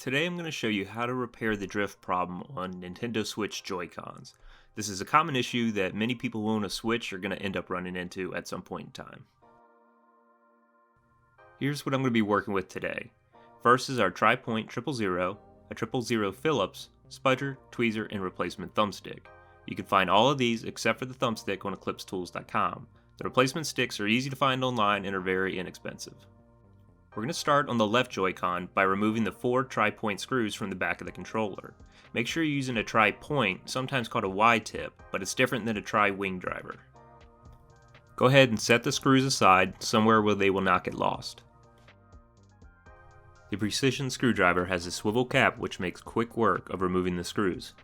Today I'm going to show you how to repair the drift problem on Nintendo Switch Joy-Cons. This is a common issue that many people who own a Switch are going to end up running into at some point in time. Here's what I'm going to be working with today. First is our tri-point 000, a 000 Phillips, Spudger, Tweezer, and replacement thumbstick. You can find all of these except for the thumbstick on EclipseTools.com. The replacement sticks are easy to find online and are very inexpensive. We're going to start on the left Joy-Con by removing the 4 tri-point screws from the back of the controller. Make sure you're using a tri-point, sometimes called a Y-tip, but it's different than a tri-wing driver. Go ahead and set the screws aside somewhere where they will not get lost. The precision screwdriver has a swivel cap which makes quick work of removing the screws.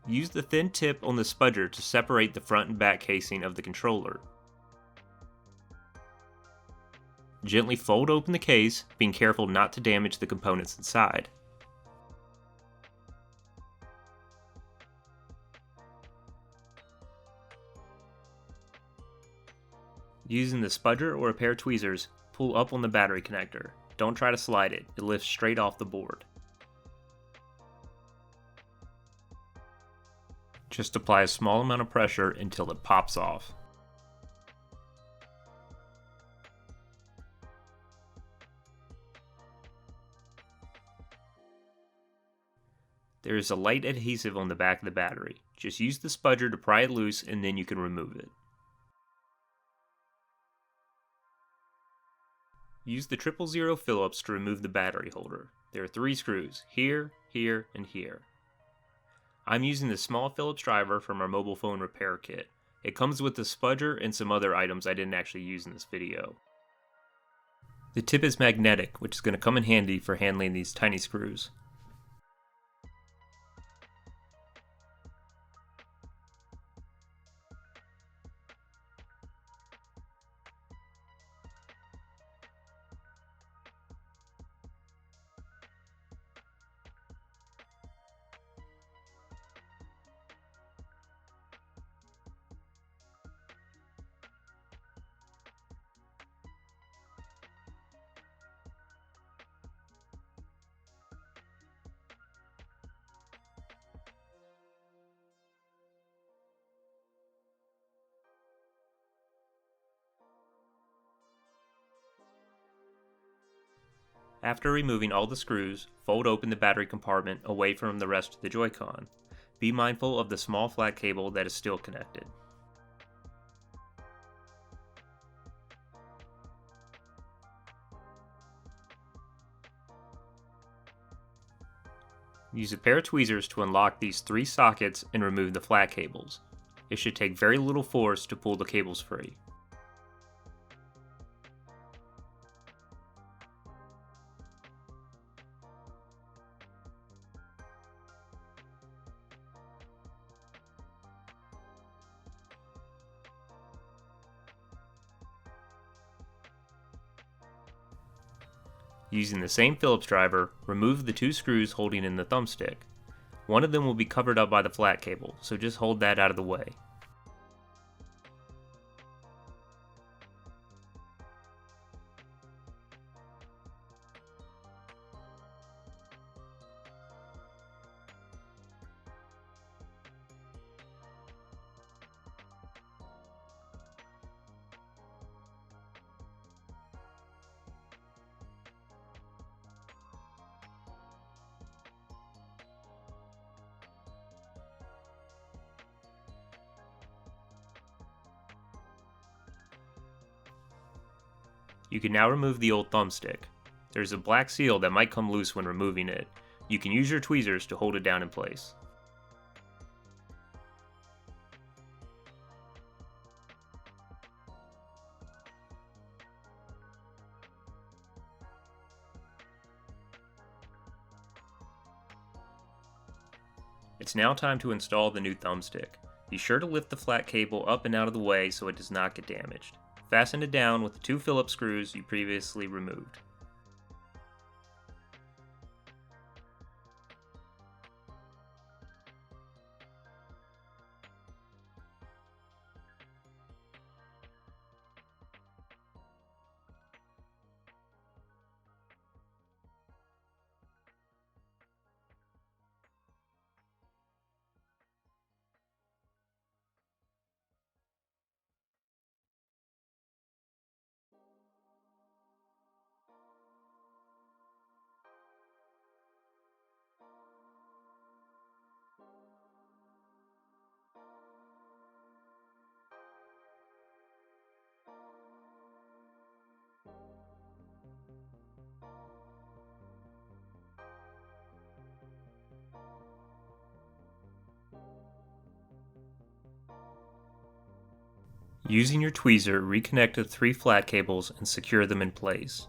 Use the thin tip on the spudger to separate the front and back casing of the controller. Gently fold open the case, being careful not to damage the components inside. Using the spudger or a pair of tweezers, pull up on the battery connector. Don't try to slide it, it lifts straight off the board. Just apply a small amount of pressure until it pops off. There is a light adhesive on the back of the battery. Just use the spudger to pry it loose and then you can remove it. Use the 000 Phillips to remove the battery holder. There are 3 screws, here, here, and here. I'm using the small Phillips driver from our mobile phone repair kit. It comes with the spudger and some other items I didn't actually use in this video. The tip is magnetic, which is going to come in handy for handling these tiny screws. After removing all the screws, fold open the battery compartment away from the rest of the Joy-Con. Be mindful of the small flat cable that is still connected. Use a pair of tweezers to unlock these 3 sockets and remove the flat cables. It should take very little force to pull the cables free. Using the same Phillips driver, remove the 2 screws holding in the thumbstick. One of them will be covered up by the flat cable, so just hold that out of the way. You can now remove the old thumbstick. There's a black seal that might come loose when removing it. You can use your tweezers to hold it down in place. It's now time to install the new thumbstick. Be sure to lift the flat cable up and out of the way so it does not get damaged. Fasten it down with the 2 Phillips screws you previously removed. Using your tweezer, reconnect the 3 flat cables and secure them in place.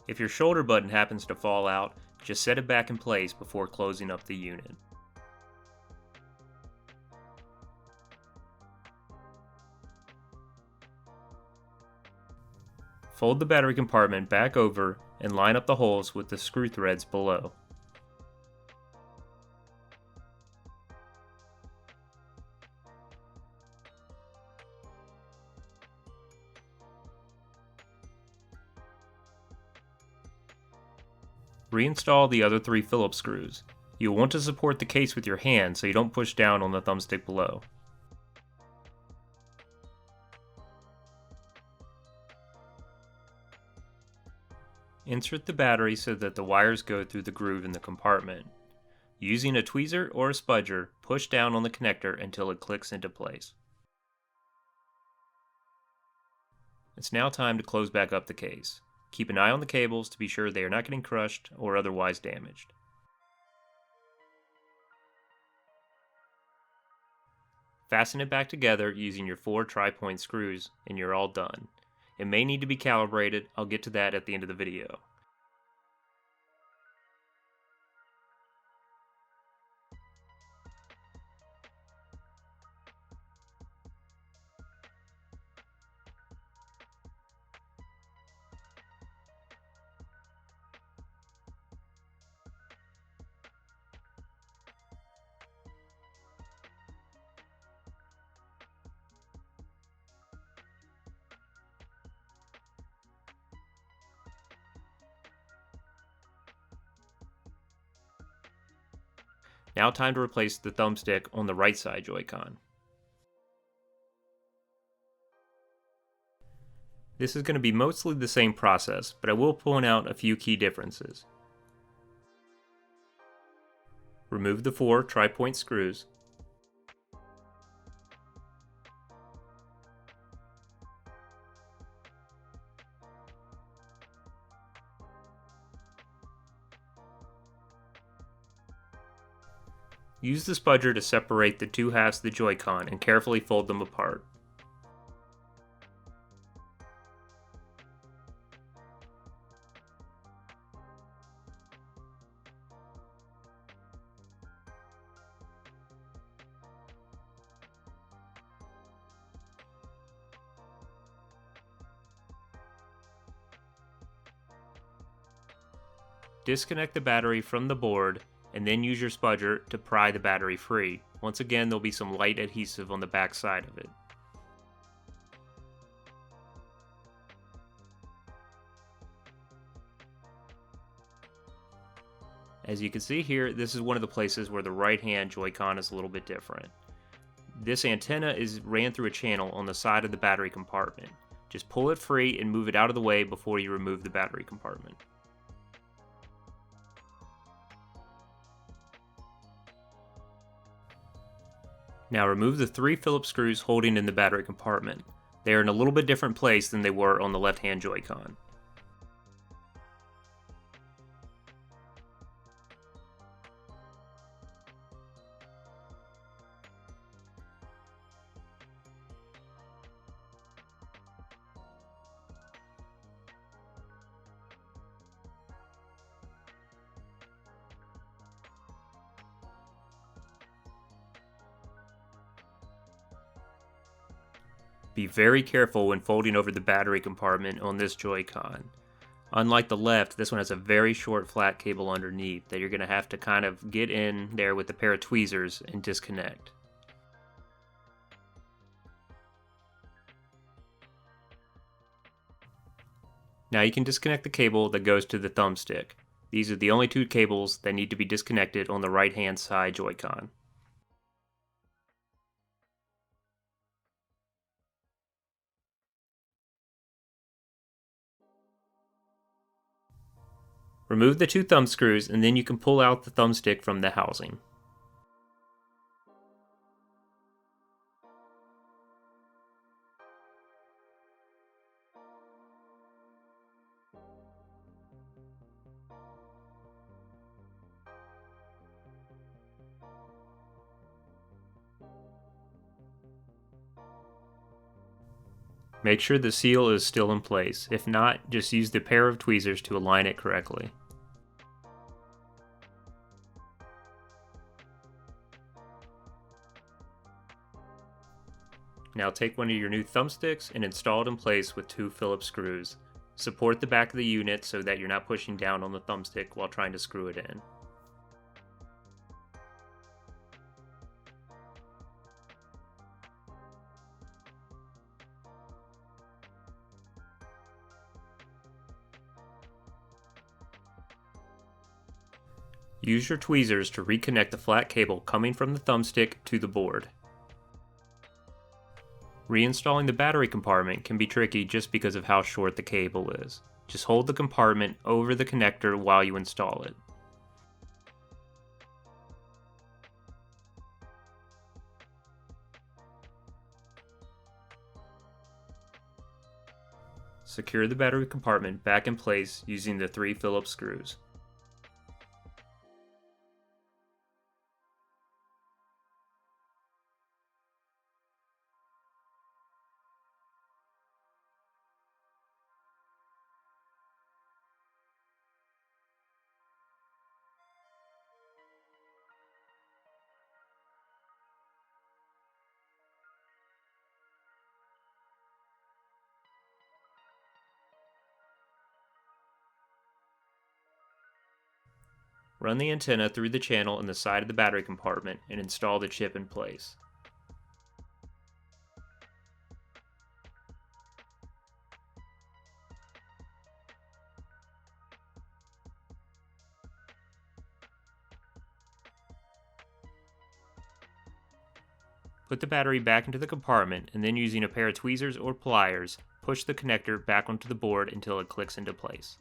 If your shoulder button happens to fall out, just set it back in place before closing up the unit. Fold the battery compartment back over and line up the holes with the screw threads below. Reinstall the other 3 Phillips screws. You'll want to support the case with your hand so you don't push down on the thumbstick below. Insert the battery so that the wires go through the groove in the compartment. Using a tweezer or a spudger, push down on the connector until it clicks into place. It's now time to close back up the case. Keep an eye on the cables to be sure they are not getting crushed or otherwise damaged. Fasten it back together using your 4 tri-point screws and you're all done. It may need to be calibrated, I'll get to that at the end of the video. Now time to replace the thumbstick on the right side Joy-Con. This is going to be mostly the same process, but I will point out a few key differences. Remove the 4 tri-point screws. Use the spudger to separate the 2 halves of the Joy-Con and carefully fold them apart. Disconnect the battery from the board and then use your spudger to pry the battery free. Once again, there'll be some light adhesive on the back side of it. As you can see here, this is one of the places where the right hand Joy-Con is a little bit different. This antenna is ran through a channel on the side of the battery compartment. Just pull it free and move it out of the way before you remove the battery compartment. Now remove the 3 Phillips screws holding in the battery compartment. They are in a little bit different place than they were on the left-hand Joy-Con. Be very careful when folding over the battery compartment on this Joy-Con. Unlike the left, this one has a very short flat cable underneath that you're going to have to kind of get in there with a pair of tweezers and disconnect. Now you can disconnect the cable that goes to the thumbstick. These are the only 2 cables that need to be disconnected on the right hand side Joy-Con. Remove the 2 thumb screws and then you can pull out the thumbstick from the housing. Make sure the seal is still in place. If not, just use the pair of tweezers to align it correctly. Now take one of your new thumbsticks and install it in place with 2 Phillips screws. Support the back of the unit so that you're not pushing down on the thumbstick while trying to screw it in. Use your tweezers to reconnect the flat cable coming from the thumbstick to the board. Reinstalling the battery compartment can be tricky just because of how short the cable is. Just hold the compartment over the connector while you install it. Secure the battery compartment back in place using the 3 Phillips screws. Run the antenna through the channel in the side of the battery compartment and install the chip in place. Put the battery back into the compartment and then using a pair of tweezers or pliers, push the connector back onto the board until it clicks into place.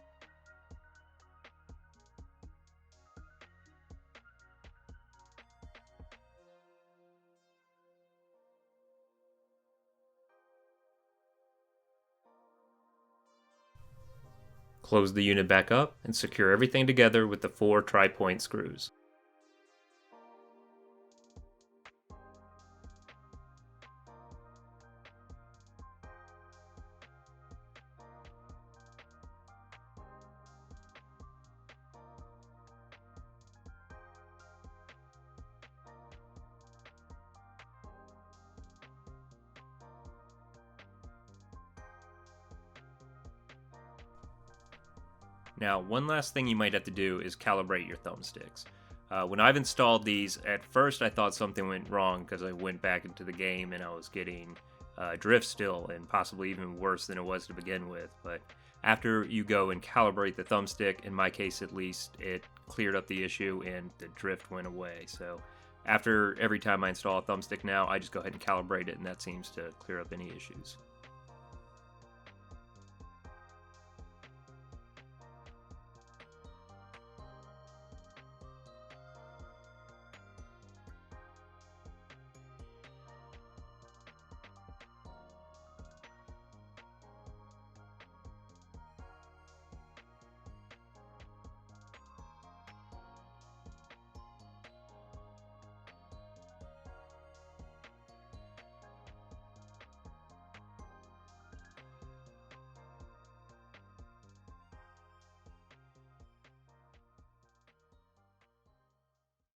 Close the unit back up and secure everything together with the 4 tri-point screws. Now, one last thing you might have to do is calibrate your thumbsticks. When I've installed these, at first I thought something went wrong because I went back into the game and I was getting drift still, and possibly even worse than it was to begin with. But after you go and calibrate the thumbstick, in my case at least, it cleared up the issue and the drift went away. So after every time I install a thumbstick now, I just go ahead and calibrate it, and that seems to clear up any issues.